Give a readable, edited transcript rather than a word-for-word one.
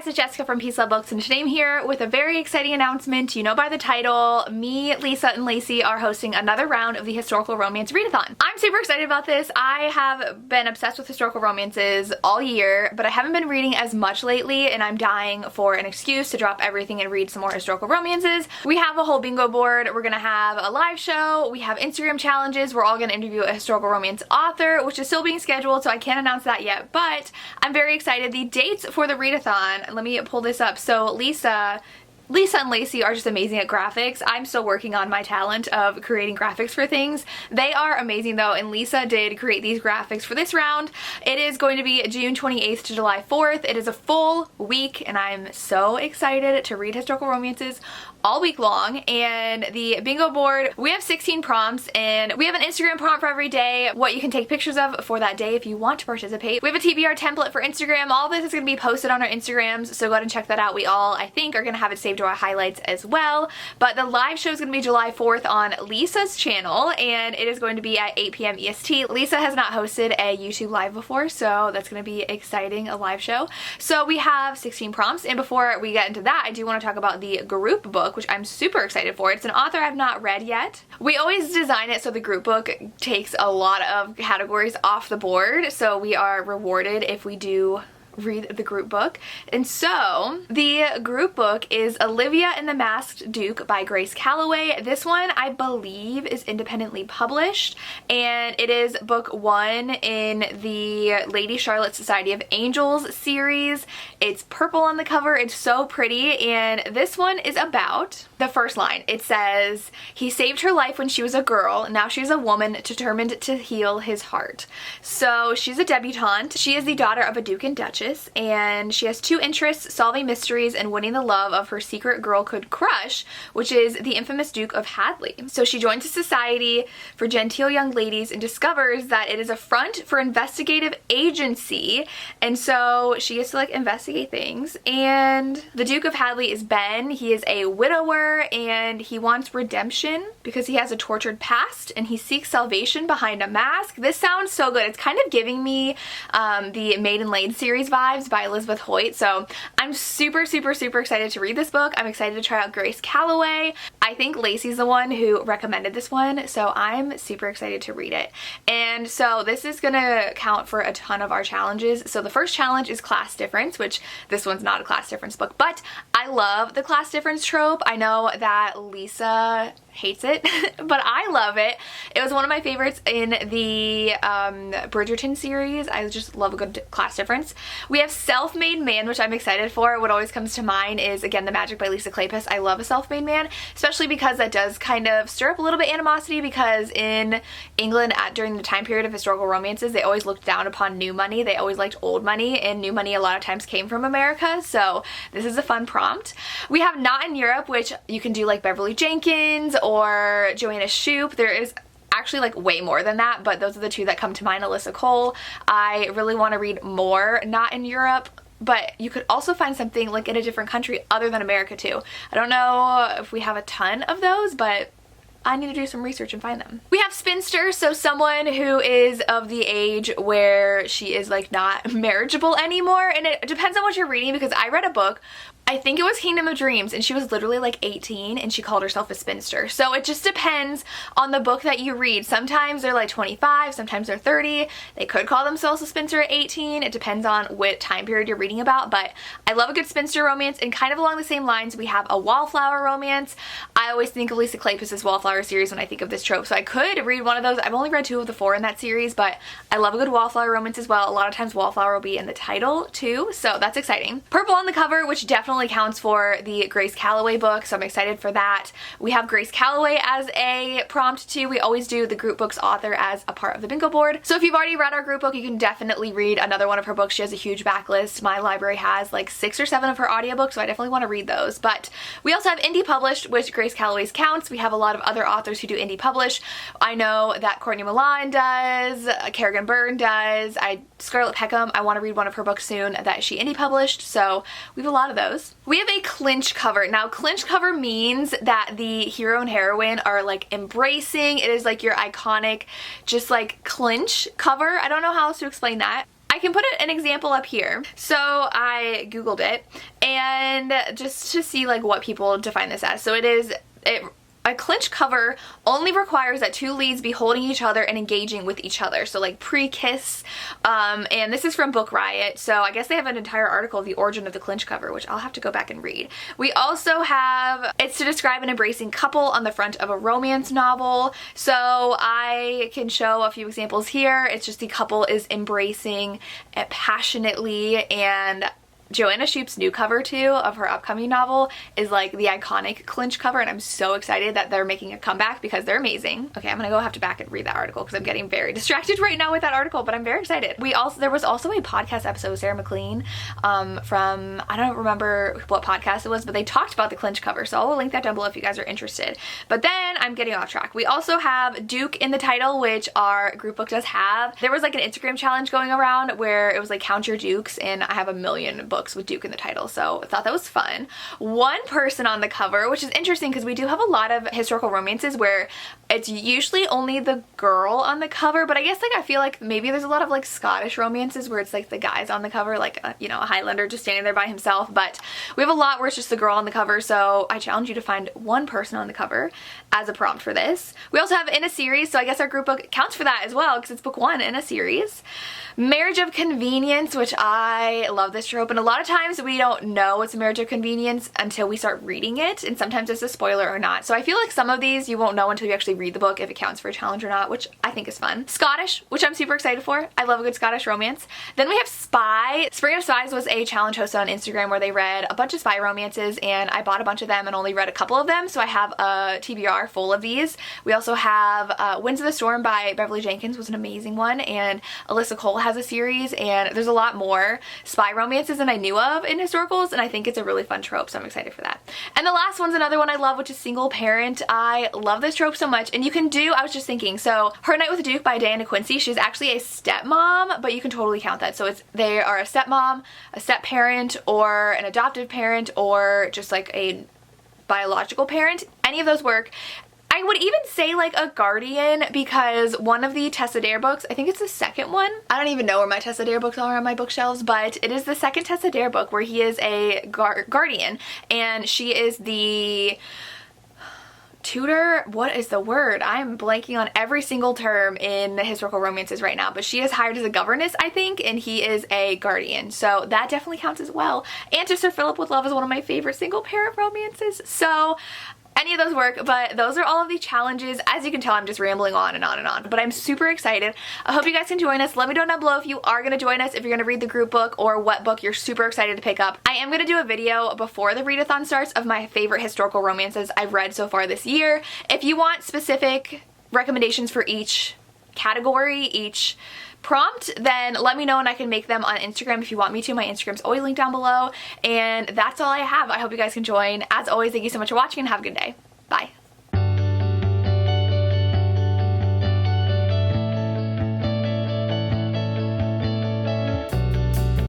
guys, it's Jessica from Peace Love Books, and today I'm here with a very exciting announcement. You know by the title, me, Lisa, and Lacey are hosting another round of the historical romance readathon. I'm super excited about this. I have been obsessed with historical romances all year, but I haven't been reading as much lately, and I'm dying for an excuse to drop everything and read some more historical romances. We have a whole bingo board. We're gonna have a live show. We have Instagram challenges. We're all gonna interview a historical romance author, which is still being scheduled, so I can't announce that yet, but I'm very excited. The dates for the readathon, let me pull this up. So Lisa and Lacey are just amazing at graphics. I'm still working on my talent of creating graphics for things. They are amazing though, and Lisa did create these graphics for this round. It is going to be June 28th to July 4th. It is a full week, and I'm so excited to read historical romances all week long. And the bingo board, we have 16 prompts, and we have an Instagram prompt for every day, what you can take pictures of for that day if you want to participate. We have a TBR template for Instagram. All this is going to be posted on our Instagrams, so go ahead and check that out. We all, I think, are going to have it saved to our highlights as well. But the live show is going to be July 4th on Lisa's channel, and it is going to be at 8 p.m. EST. Lisa has not hosted a YouTube live before, so that's going to be exciting, a live show. So we have 16 prompts, and before we get into that, I do want to talk about the group book, which I'm super excited for. It's an author I've not read yet. We always design it so the group book takes a lot of categories off the board, so we are rewarded if we do read the group book. And so the group book is Olivia and the Masked Duke by Grace Calloway. This one I believe is independently published, and it is book 1 in the Lady Charlotte Society of Angels series. It's purple on the cover. It's so pretty, and this one is about the first line. It says, "He saved her life when she was a girl. Now she's a woman determined to heal his heart." So she's a debutante. She is the daughter of a duke and duchess, and she has 2 interests: solving mysteries and winning the love of her secret girlhood crush, which is the infamous Duke of Hadley. So she joins a society for genteel young ladies and discovers that it is a front for investigative agency, and so she gets to like investigate things. And the Duke of Hadley is Ben. He is a widower, and he wants redemption because he has a tortured past, and he seeks salvation behind a mask. This sounds so good. It's kind of giving me the Maiden Lane series vibes by Elizabeth Hoyt, so I'm super excited to read this book. I'm excited to try out Grace Calloway. I think Lacey's the one who recommended this one, so I'm super excited to read it. And so this is gonna count for a ton of our challenges. So the first challenge is class difference, which this one's not a class difference book, but I love the class difference trope. I know that Lisa hates it, but I love it. It was one of my favorites in the Bridgerton series. I just love a good class difference. We have Self-Made Man, which I'm excited for. What always comes to mind is, again, The Magic by Lisa Kleypas. I love a self-made man, especially because that does kind of stir up a little bit animosity, because in England during the time period of historical romances, they always looked down upon new money. They always liked old money, and new money a lot of times came from America, so this is a fun prompt. We have Not in Europe, which you can do like Beverly Jenkins or Joanna Shoup. There is actually like way more than that, but those are the 2 that come to mind. Alyssa Cole. I really want to read more Not in Europe, but you could also find something like in a different country other than America too. I don't know if we have a ton of those, but I need to do some research and find them. We have Spinster, so someone who is of the age where she is like not marriageable anymore, and it depends on what you're reading, because I read a book, I think it was Kingdom of Dreams, and she was literally like 18 and she called herself a spinster. So it just depends on the book that you read. Sometimes they're like 25, sometimes they're 30. They could call themselves a spinster at 18. It depends on what time period you're reading about, but I love a good spinster romance. And kind of along the same lines, we have a wallflower romance. I always think of Lisa Kleypas' Wallflower series when I think of this trope, so I could read one of those. I've only read 2 of the 4 in that series, but I love a good wallflower romance as well. A lot of times wallflower will be in the title too, so that's exciting. Purple on the cover, which definitely counts for the Grace Calloway book, so I'm excited for that. We have Grace Calloway as a prompt too. We always do the group book's author as a part of the bingo board. So if you've already read our group book, you can definitely read another one of her books. She has a huge backlist. My library has like 6 or 7 of her audiobooks, so I definitely want to read those. But we also have indie published, which Grace Calloway's counts. We have a lot of other authors who do indie publish. I know that Courtney Milan does, Kerrigan Byrne does, Scarlett Peckham, I want to read one of her books soon that she indie published, so we have a lot of those. We have a clinch cover. Now, clinch cover means that the hero and heroine are like embracing. It is like your iconic, just like clinch cover. I don't know how else to explain that. I can put an example up here. So I googled it, and just to see like what people define this as. So a clinch cover only requires that two leads be holding each other and engaging with each other. So like pre-kiss, and this is from Book Riot. So I guess they have an entire article of the origin of the clinch cover, which I'll have to go back and read. We also have, it's to describe an embracing couple on the front of a romance novel. So I can show a few examples here. It's just the couple is embracing passionately, and Joanna Shupe's new cover too of her upcoming novel is like the iconic clinch cover, and I'm so excited that they're making a comeback because they're amazing. Okay, I'm gonna go have to back and read that article because I'm getting very distracted right now with that article, but I'm very excited. There was also a podcast episode with Sarah McLean from, I don't remember what podcast it was, but they talked about the clinch cover, so I'll link that down below if you guys are interested. But then I'm getting off track. We also have Duke in the title, which our group book does have. There was like an Instagram challenge going around where it was like count your Dukes, and I have a million books with Duke in the title, so I thought that was fun. One person on the cover, which is interesting because we do have a lot of historical romances where it's usually only the girl on the cover, but I guess like I feel like maybe there's a lot of like Scottish romances where it's like the guy's on the cover, like you know, a Highlander just standing there by himself, but we have a lot where it's just the girl on the cover, so I challenge you to find one person on the cover as a prompt for this. We also have in a series, so I guess our group book counts for that as well because it's book one in a series. Marriage of Convenience, which I love this trope, and a lot of times we don't know it's a marriage of convenience until we start reading it, and sometimes it's a spoiler or not. So I feel like some of these you won't know until you actually read the book if it counts for a challenge or not, which I think is fun. Scottish, which I'm super excited for. I love a good Scottish romance. Then we have Spy. Spring of Spies was a challenge hosted on Instagram where they read a bunch of spy romances, and I bought a bunch of them and only read a couple of them, so I have a TBR full of these. We also have Winds of the Storm by Beverly Jenkins was an amazing one, and Alyssa Cole has a series, and there's a lot more spy romances than I knew of in historicals, and I think it's a really fun trope, so I'm excited for that. And the last one's another one I love, which is Single Parent. I love this trope so much, and you can do, I was just thinking, so Her Night with Duke by Diana Quincy, she's actually a stepmom, but you can totally count that. So they are a stepmom, a step parent, or an adoptive parent, or just like a biological parent. Any of those work. I would even say like a guardian, because one of the Tessa Dare books, I think it's the second one. I don't even know where my Tessa Dare books are on my bookshelves, but it is the second Tessa Dare book where he is a guardian, and she is the tutor. What is the word? I'm blanking on every single term in the historical romances right now, but she is hired as a governess, I think, and he is a guardian, so that definitely counts as well. And To Sir Philip with Love is one of my favorite single parent romances, so any of those work, but those are all of the challenges. As you can tell, I'm just rambling on and on and on, but I'm super excited. I hope you guys can join us. Let me know down below if you are going to join us, if you're going to read the group book, or what book you're super excited to pick up. I am going to do a video before the readathon starts of my favorite historical romances I've read so far this year. If you want specific recommendations for each category, each prompt, then let me know and I can make them on Instagram if you want me to. My Instagram's always linked down below, and that's all I have. I hope you guys can join. As always, thank you so much for watching and have a good day.